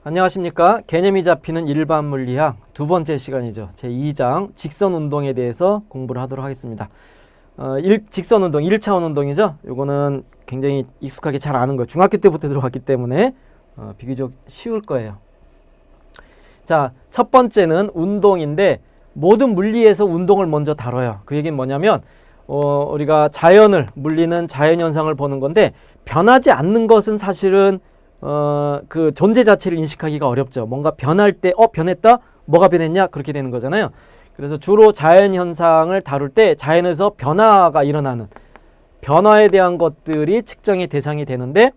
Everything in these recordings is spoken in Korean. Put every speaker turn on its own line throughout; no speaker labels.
안녕하십니까. 개념이 잡히는 일반 물리학 두 번째 시간이죠. 제2장 직선 운동에 대해서 공부를 하도록 하겠습니다. 직선 운동, 1차원 운동이죠. 요거는 굉장히 익숙하게 잘 아는 거예요. 중학교 때부터 들어왔기 때문에 비교적 쉬울 거예요. 자, 첫 번째는 운동인데 모든 물리에서 운동을 먼저 다뤄요. 그 얘기는 뭐냐면 우리가 자연을, 물리는 자연현상을 보는 건데 변하지 않는 것은 사실은 그 존재 자체를 인식하기가 어렵죠. 뭔가 변할 때 변했다? 뭐가 변했냐? 그렇게 되는 거잖아요. 그래서 주로 자연현상을 다룰 때 자연에서 변화가 일어나는 변화에 대한 것들이 측정의 대상이 되는데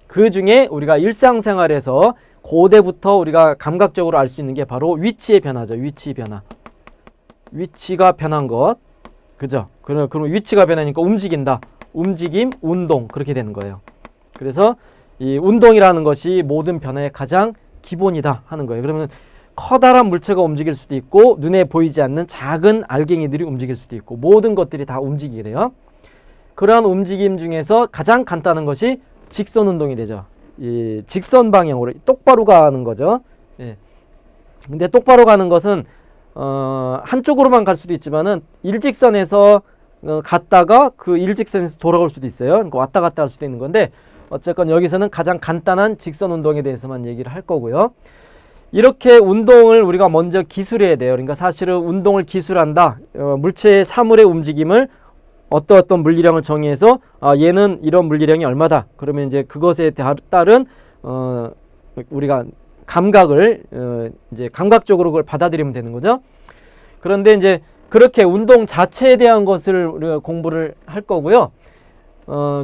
그 중에 우리가 일상생활에서 고대부터 우리가 감각적으로 알 수 있는 게 바로 위치의 변화죠. 위치 변화. 위치가 변한 것. 그죠? 그럼 위치가 변하니까 움직인다. 움직임, 운동. 그렇게 되는 거예요. 그래서 이 운동이라는 것이 모든 변화의 가장 기본이다 하는 거예요. 그러면 커다란 물체가 움직일 수도 있고 눈에 보이지 않는 작은 알갱이들이 움직일 수도 있고 모든 것들이 다 움직이게 돼요. 그러한 움직임 중에서 가장 간단한 것이 직선 운동이 되죠. 이 직선 방향으로 똑바로 가는 거죠. 예. 근데 똑바로 가는 것은 한쪽으로만 갈 수도 있지만은 일직선에서 갔다가 그 일직선에서 돌아올 수도 있어요. 그러니까 왔다 갔다 할 수도 있는 건데 어쨌건 여기서는 가장 간단한 직선 운동에 대해서만 얘기를 할 거고요. 이렇게 운동을 우리가 먼저 기술해야 돼요. 그러니까 사실은 운동을 기술한다. 물체의 사물의 움직임을 어떤 물리량을 정의해서 얘는 이런 물리량이 얼마다. 그러면 이제 그것에 따른 우리가 감각을 이제 감각적으로 그걸 받아들이면 되는 거죠. 그런데 이제 그렇게 운동 자체에 대한 것을 우리가 공부를 할 거고요.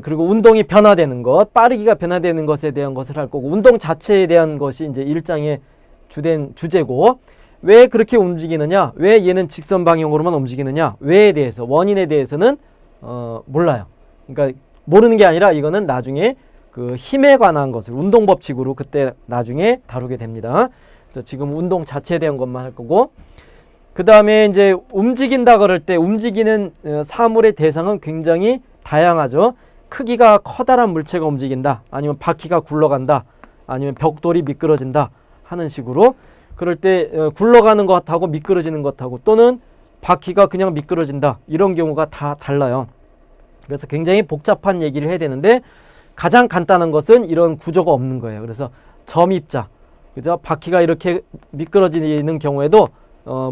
그리고 운동이 변화되는 것, 빠르기가 변화되는 것에 대한 것을 할 거고, 운동 자체에 대한 것이 이제 1장의 주된 주제고, 왜 그렇게 움직이느냐, 왜 얘는 직선 방향으로만 움직이느냐, 왜에 대해서, 원인에 대해서는 몰라요. 그러니까 모르는 게 아니라 이거는 나중에 그 힘에 관한 것을 운동 법칙으로 그때 나중에 다루게 됩니다. 그래서 지금 운동 자체에 대한 것만 할 거고, 그 다음에 이제 움직인다 그럴 때 움직이는 사물의 대상은 굉장히 다양하죠. 크기가 커다란 물체가 움직인다, 아니면 바퀴가 굴러간다, 아니면 벽돌이 미끄러진다 하는 식으로, 그럴 때 굴러가는 것하고 미끄러지는 것하고 또는 바퀴가 그냥 미끄러진다, 이런 경우가 다 달라요. 그래서 굉장히 복잡한 얘기를 해야 되는데 가장 간단한 것은 이런 구조가 없는 거예요. 그래서 점입자, 그죠? 바퀴가 이렇게 미끄러지는 경우에도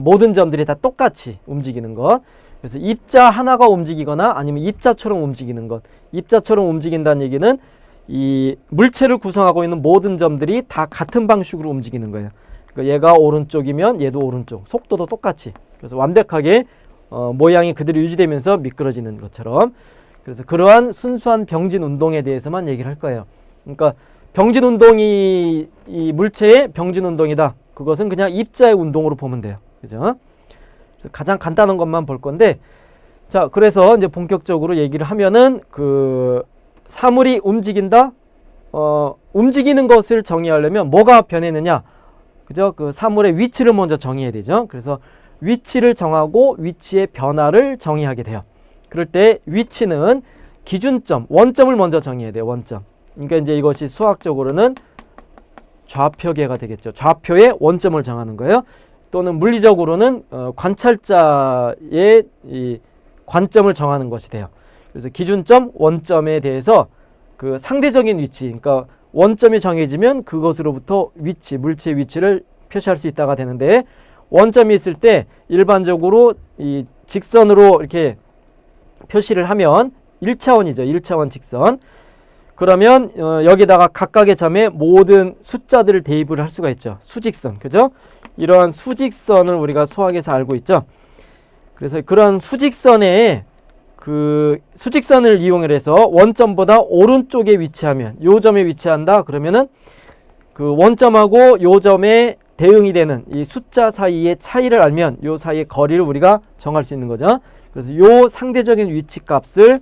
모든 점들이 다 똑같이 움직이는 것. 그래서 입자 하나가 움직이거나 아니면 입자처럼 움직이는 것. 입자처럼 움직인다는 얘기는 이 물체를 구성하고 있는 모든 점들이 다 같은 방식으로 움직이는 거예요. 그러니까 얘가 오른쪽이면 얘도 오른쪽, 속도도 똑같이. 그래서 완벽하게 모양이 그대로 유지되면서 미끄러지는 것처럼. 그래서 그러한 순수한 병진 운동에 대해서만 얘기를 할 거예요. 그러니까 병진 운동이 이 물체의 병진 운동이다. 그것은 그냥 입자의 운동으로 보면 돼요. 그죠? 가장 간단한 것만 볼 건데, 자, 그래서 이제 본격적으로 얘기를 하면은 그 사물이 움직인다. 움직이는 것을 정의하려면 뭐가 변했느냐, 그죠? 그 사물의 위치를 먼저 정의해야 되죠. 그래서 위치를 정하고 위치의 변화를 정의하게 돼요. 그럴 때 위치는 기준점, 원점을 먼저 정의해야 돼요. 원점. 그러니까 이제 이것이 수학적으로는 좌표계가 되겠죠. 좌표의 원점을 정하는 거예요. 또는 물리적으로는 관찰자의 이 관점을 정하는 것이 돼요. 그래서 기준점, 원점에 대해서 그 상대적인 위치, 그러니까 원점이 정해지면 그것으로부터 위치, 물체의 위치를 표시할 수 있다가 되는데, 원점이 있을 때 일반적으로 이 직선으로 이렇게 표시를 하면 1차원이죠. 1차원 직선. 그러면 여기다가 각각의 점에 모든 숫자들을 대입을 할 수가 있죠. 수직선, 그죠? 이러한 수직선을 우리가 수학에서 알고 있죠. 그래서 그런 수직선에 그 수직선을 이용을 해서 원점보다 오른쪽에 위치하면, 요 점에 위치한다 그러면은 그 원점하고 요 점에 대응이 되는 이 숫자 사이의 차이를 알면 요 사이의 거리를 우리가 정할 수 있는 거죠. 그래서 요 상대적인 위치 값을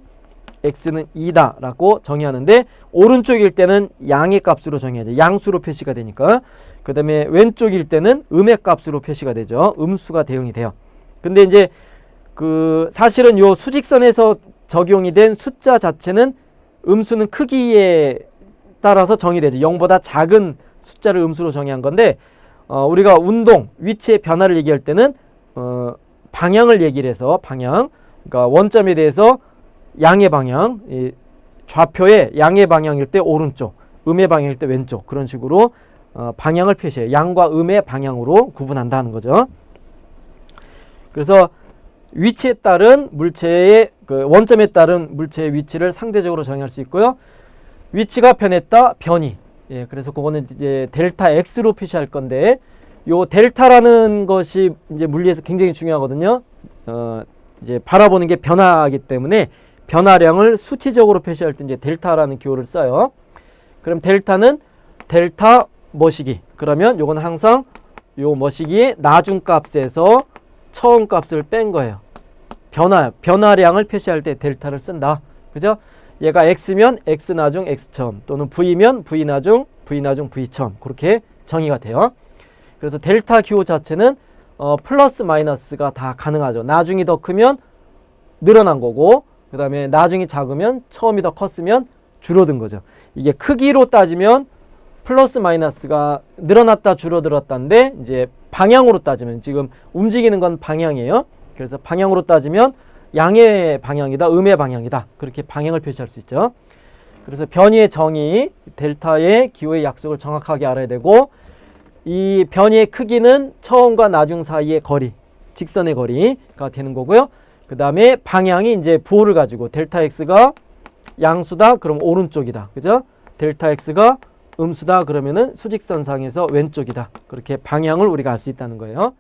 x는 2다 라고 정의하는데, 오른쪽일 때는 양의 값으로 정의하죠. 양수로 표시가 되니까. 그 다음에 왼쪽일 때는 음의 값으로 표시가 되죠. 음수가 대응이 돼요. 근데 이제 그 사실은 요 수직선에서 적용이 된 숫자 자체는 음수는 크기에 따라서 정의되죠. 0보다 작은 숫자를 음수로 정의한 건데 우리가 운동, 위치의 변화를 얘기할 때는 방향을 얘기를 해서 방향, 그러니까 원점에 대해서 양의 방향, 이 좌표의 양의 방향일 때 오른쪽, 음의 방향일 때 왼쪽, 그런 식으로 방향을 표시해요. 양과 음의 방향으로 구분한다는 거죠. 그래서 위치에 따른 물체의 원점에 따른 물체의 위치를 상대적으로 정의할 수 있고요. 위치가 변했다, 변이. 예, 그래서 그거는 이제 델타 X로 표시할 건데, 요 델타라는 것이 이제 물리에서 굉장히 중요하거든요. 이제 바라보는 게 변화이기 때문에 변화량을 수치적으로 표시할 때 이제 델타라는 기호를 써요. 그럼 델타는 델타 머시기. 그러면 요건 항상 요 머시기의 나중값에서 처음값을 뺀 거예요. 변화량을 표시할 때 델타를 쓴다. 그죠? 얘가 x면 x 나중 x 처음, 또는 v면 v 나중 v 처음, 그렇게 정의가 돼요. 그래서 델타 기호 자체는 플러스 마이너스가 다 가능하죠. 나중이 더 크면 늘어난 거고, 그 다음에 나중이 작으면 처음이 더 컸으면 줄어든 거죠. 이게 크기로 따지면 플러스 마이너스가 늘어났다 줄어들었다인데, 이제 방향으로 따지면, 지금 움직이는 건 방향이에요. 그래서 방향으로 따지면 양의 방향이다, 음의 방향이다, 그렇게 방향을 표시할 수 있죠. 그래서 변이의 정의, 델타의 기호의 약속을 정확하게 알아야 되고, 이 변이의 크기는 처음과 나중 사이의 거리, 직선의 거리가 되는 거고요. 그 다음에 방향이 이제 부호를 가지고 델타 x가 양수다, 그럼 오른쪽이다, 그죠? 델타 x가 음수다, 그러면은 수직선상에서 왼쪽이다. 그렇게 방향을 우리가 알 수 있다는 거예요.